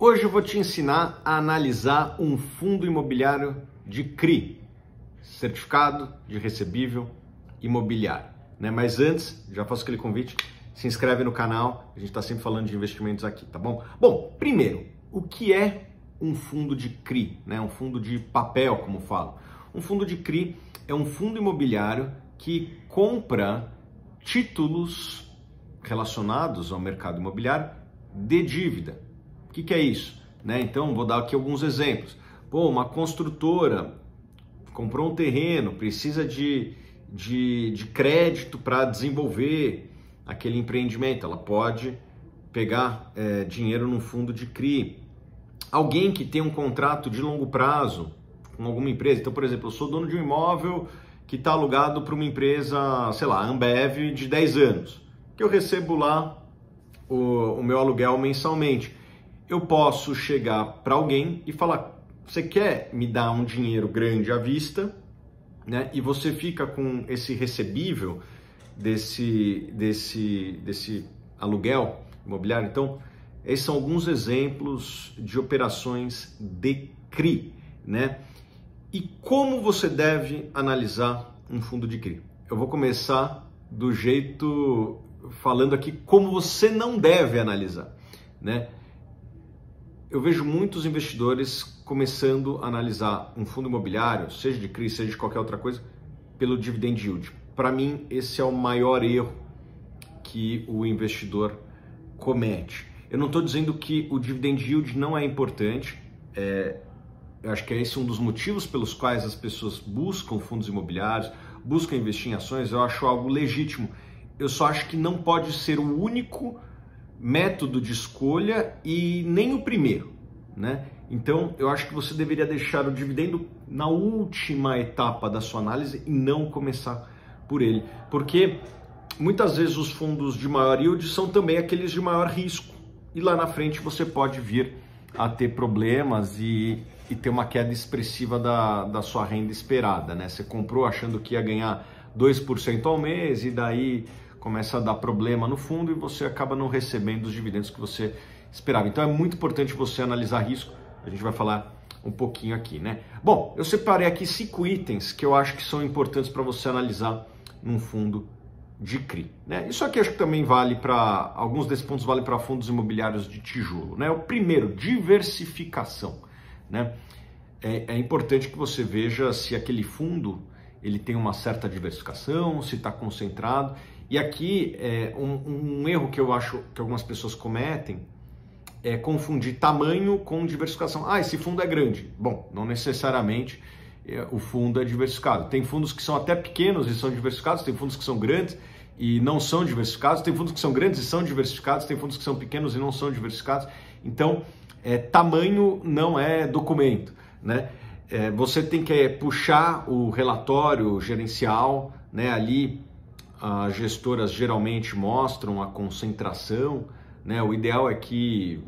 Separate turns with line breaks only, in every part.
Hoje eu vou te ensinar a analisar um fundo imobiliário de CRI, Certificado de Recebível Imobiliário, né? Mas antes, já faço aquele convite, se inscreve no canal, a gente está sempre falando de investimentos aqui, tá bom? Bom, primeiro, o que é um fundo de CRI, né? Um fundo de papel, como falo. Um fundo de CRI é um fundo imobiliário que compra títulos relacionados ao mercado imobiliário de dívida. O que é isso? Né? Então, vou dar aqui alguns exemplos. Pô, uma construtora comprou um terreno, precisa de crédito para desenvolver aquele empreendimento. Ela pode pegar dinheiro num fundo de CRI. Alguém que tem um contrato de longo prazo com alguma empresa. Então, por exemplo, eu sou dono de um imóvel que está alugado para uma empresa, sei lá, Ambev, de 10 anos, que eu recebo lá o meu aluguel mensalmente. Eu posso chegar para alguém e falar: você quer me dar um dinheiro grande à vista, né? E você fica com esse recebível desse aluguel imobiliário. Então, esses são alguns exemplos de operações de CRI, né? E como você deve analisar um fundo de CRI? Eu vou começar do jeito falando aqui como você não deve analisar, né? Eu vejo muitos investidores começando a analisar um fundo imobiliário, seja de CRI, seja de qualquer outra coisa, pelo dividend yield. Para mim, esse é o maior erro que o investidor comete. Eu não estou dizendo que o dividend yield não é importante, eu acho que esse é um dos motivos pelos quais as pessoas buscam fundos imobiliários, buscam investir em ações. Eu acho algo legítimo. Eu só acho que não pode ser o único método de escolha e nem o primeiro, né? Então, eu acho que você deveria deixar o dividendo na última etapa da sua análise e não começar por ele, porque muitas vezes os fundos de maior yield são também aqueles de maior risco e lá na frente você pode vir a ter problemas e ter uma queda expressiva da sua renda esperada, né? Você comprou achando que ia ganhar 2% ao mês e daí começa a dar problema no fundo e você acaba não recebendo os dividendos que você esperava. Então é muito importante você analisar risco. A gente vai falar um pouquinho aqui, né? Bom, eu separei aqui 5 itens que eu acho que são importantes para você analisar num fundo de CRI, né? Isso aqui acho que também vale para, alguns desses pontos valem para fundos imobiliários de tijolo, né? O primeiro, diversificação, né? É importante que você veja se aquele fundo ele tem uma certa diversificação, se está concentrado. E aqui, um erro que eu acho que algumas pessoas cometem é confundir tamanho com diversificação. Ah, esse fundo é grande. Bom, não necessariamente o fundo é diversificado. Tem fundos que são até pequenos e são diversificados, tem fundos que são grandes e não são diversificados, tem fundos que são grandes e são diversificados, tem fundos que são pequenos e não são diversificados. Então, tamanho não é documento, né? Você tem que puxar o relatório gerencial, né? Ali as gestoras geralmente mostram a concentração, né? O ideal é que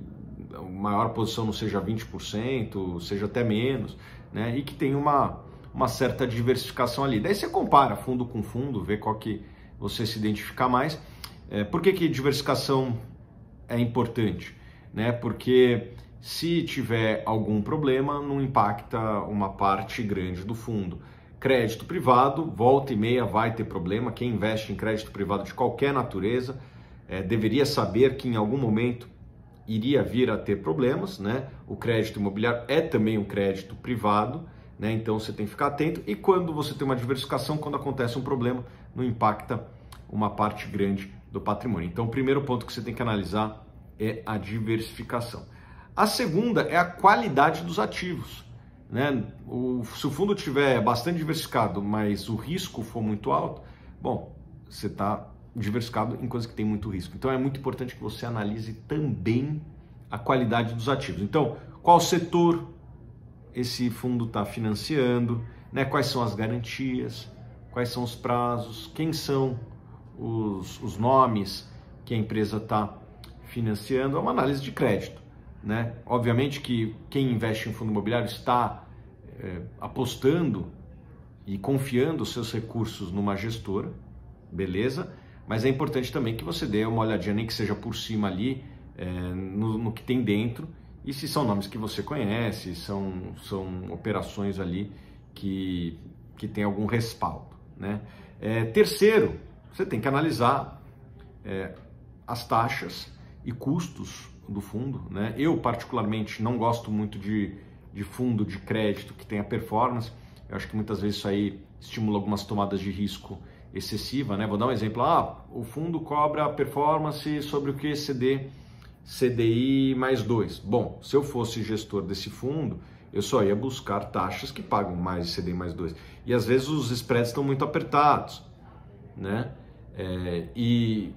a maior posição não seja 20%, seja até menos, né? E que tenha uma certa diversificação ali. Daí você compara fundo com fundo, vê qual que você se identificar mais. Por que diversificação é importante, né? Porque se tiver algum problema, não impacta uma parte grande do fundo. Crédito privado, volta e meia vai ter problema. Quem investe em crédito privado de qualquer natureza deveria saber que em algum momento iria vir a ter problemas, né? O crédito imobiliário é também um crédito privado, né? Então você tem que ficar atento. E quando você tem uma diversificação, quando acontece um problema, não impacta uma parte grande do patrimônio. Então o primeiro ponto que você tem que analisar é a diversificação. A segunda é a qualidade dos ativos, né? Se o fundo tiver bastante diversificado, mas o risco for muito alto, bom, você está diversificado em coisas que tem muito risco. Então é muito importante que você analise também a qualidade dos ativos. Então, qual setor esse fundo está financiando, né? Quais são as garantias, quais são os prazos, quem são os nomes que a empresa está financiando. É uma análise de crédito, né? Obviamente que quem investe em fundo imobiliário está apostando e confiando os seus recursos numa gestora, beleza? Mas é importante também que você dê uma olhadinha, nem que seja por cima ali, no que tem dentro e se são nomes que você conhece, são operações ali que tem algum respaldo, né? Terceiro, você tem que analisar as taxas e custos do fundo, né? Eu particularmente não gosto muito de fundo de crédito que tenha performance. Eu acho que muitas vezes isso aí estimula algumas tomadas de risco excessiva, né? Vou dar um exemplo. O fundo cobra performance sobre o que CDI mais 2. Bom, se eu fosse gestor desse fundo, eu só ia buscar taxas que pagam mais de CDI mais 2. E às vezes os spreads estão muito apertados, né? E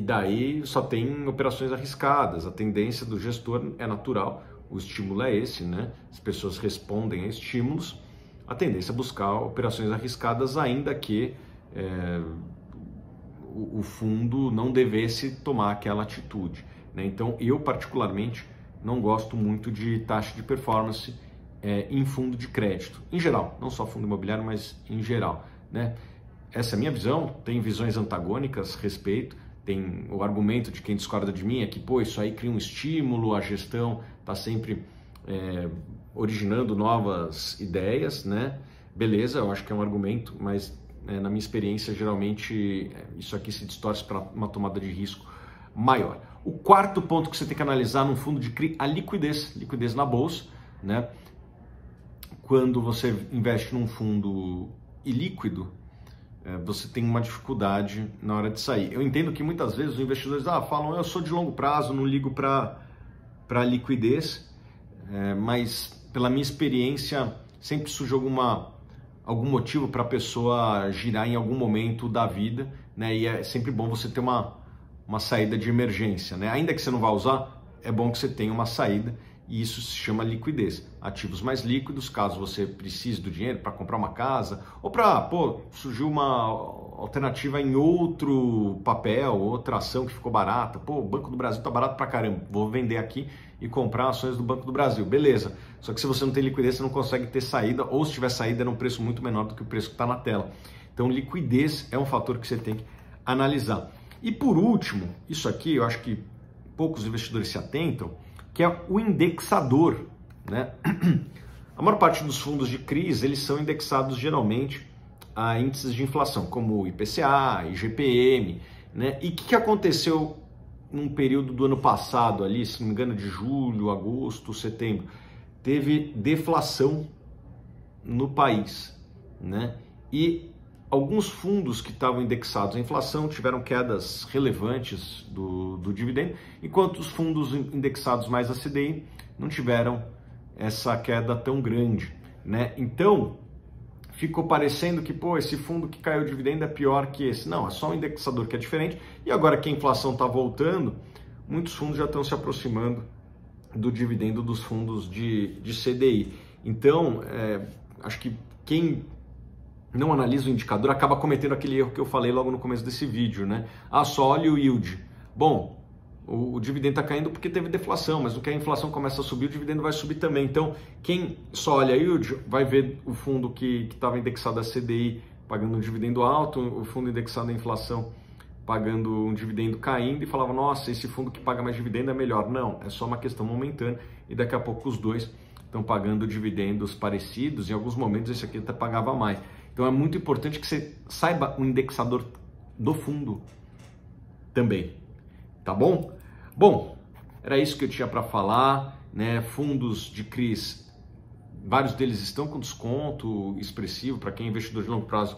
daí só tem operações arriscadas. A tendência do gestor é natural, o estímulo é esse, né? As pessoas respondem a estímulos. A tendência é buscar operações arriscadas, ainda que o fundo não devesse tomar aquela atitude, né? Então, eu particularmente não gosto muito de taxa de performance em fundo de crédito, em geral, não só fundo imobiliário, mas em geral, né? Essa é a minha visão, tem visões antagônicas a respeito, tem o argumento de quem discorda de mim é que, pô, isso aí cria um estímulo, a gestão está sempre originando novas ideias, né? Beleza, eu acho que é um argumento, mas na minha experiência, geralmente, isso aqui se distorce para uma tomada de risco maior. O quarto ponto que você tem que analisar num fundo de CRI, a liquidez na bolsa, né? Quando você investe num fundo ilíquido, você tem uma dificuldade na hora de sair. Eu entendo que muitas vezes os investidores falam, eu sou de longo prazo, não ligo para liquidez, mas pela minha experiência sempre surge algum motivo para a pessoa girar em algum momento da vida, né? E é sempre bom você ter uma saída de emergência, né? Ainda que você não vá usar, é bom que você tenha uma saída, e isso se chama liquidez. Ativos mais líquidos, caso você precise do dinheiro para comprar uma casa, ou para, surgiu uma alternativa em outro papel, outra ação que ficou barata. O Banco do Brasil está barato pra caramba, vou vender aqui e comprar ações do Banco do Brasil. Beleza, só que se você não tem liquidez, você não consegue ter saída, ou se tiver saída, é num preço muito menor do que o preço que está na tela. Então, liquidez é um fator que você tem que analisar. E por último, isso aqui eu acho que poucos investidores se atentam, que é o indexador, né? A maior parte dos fundos de CRIs, eles são indexados geralmente a índices de inflação, como o IPCA, IGPM, né? E o que aconteceu num período do ano passado ali, se não me engano, de julho, agosto, setembro? Teve deflação no país, né? E alguns fundos que estavam indexados à inflação tiveram quedas relevantes do dividendo, enquanto os fundos indexados mais a CDI não tiveram essa queda tão grande, né? Então, ficou parecendo que, esse fundo que caiu o dividendo é pior que esse. Não, é só um indexador que é diferente. E agora que a inflação está voltando, muitos fundos já estão se aproximando do dividendo dos fundos de CDI. Então, acho que quem não analisa o indicador acaba cometendo aquele erro que eu falei logo no começo desse vídeo, né? Só olha o yield. Bom, o dividendo está caindo porque teve deflação, mas no que a inflação começa a subir, o dividendo vai subir também. Então, quem só olha yield vai ver o fundo que estava indexado a CDI pagando um dividendo alto, o fundo indexado à inflação pagando um dividendo caindo e falava, nossa, esse fundo que paga mais dividendo é melhor. Não, é só uma questão momentânea e daqui a pouco os dois estão pagando dividendos parecidos. Em alguns momentos esse aqui até pagava mais. Então é muito importante que você saiba o indexador do fundo também, tá bom? Bom, era isso que eu tinha para falar, né? Fundos de CRIs, vários deles estão com desconto expressivo, para quem é investidor de longo prazo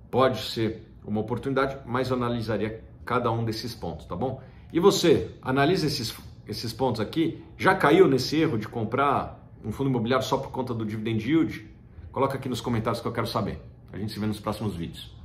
pode ser uma oportunidade, mas eu analisaria cada um desses pontos, tá bom? E você, analisa esses pontos aqui, já caiu nesse erro de comprar um fundo imobiliário só por conta do dividend yield? Coloca aqui nos comentários que eu quero saber. A gente se vê nos próximos vídeos.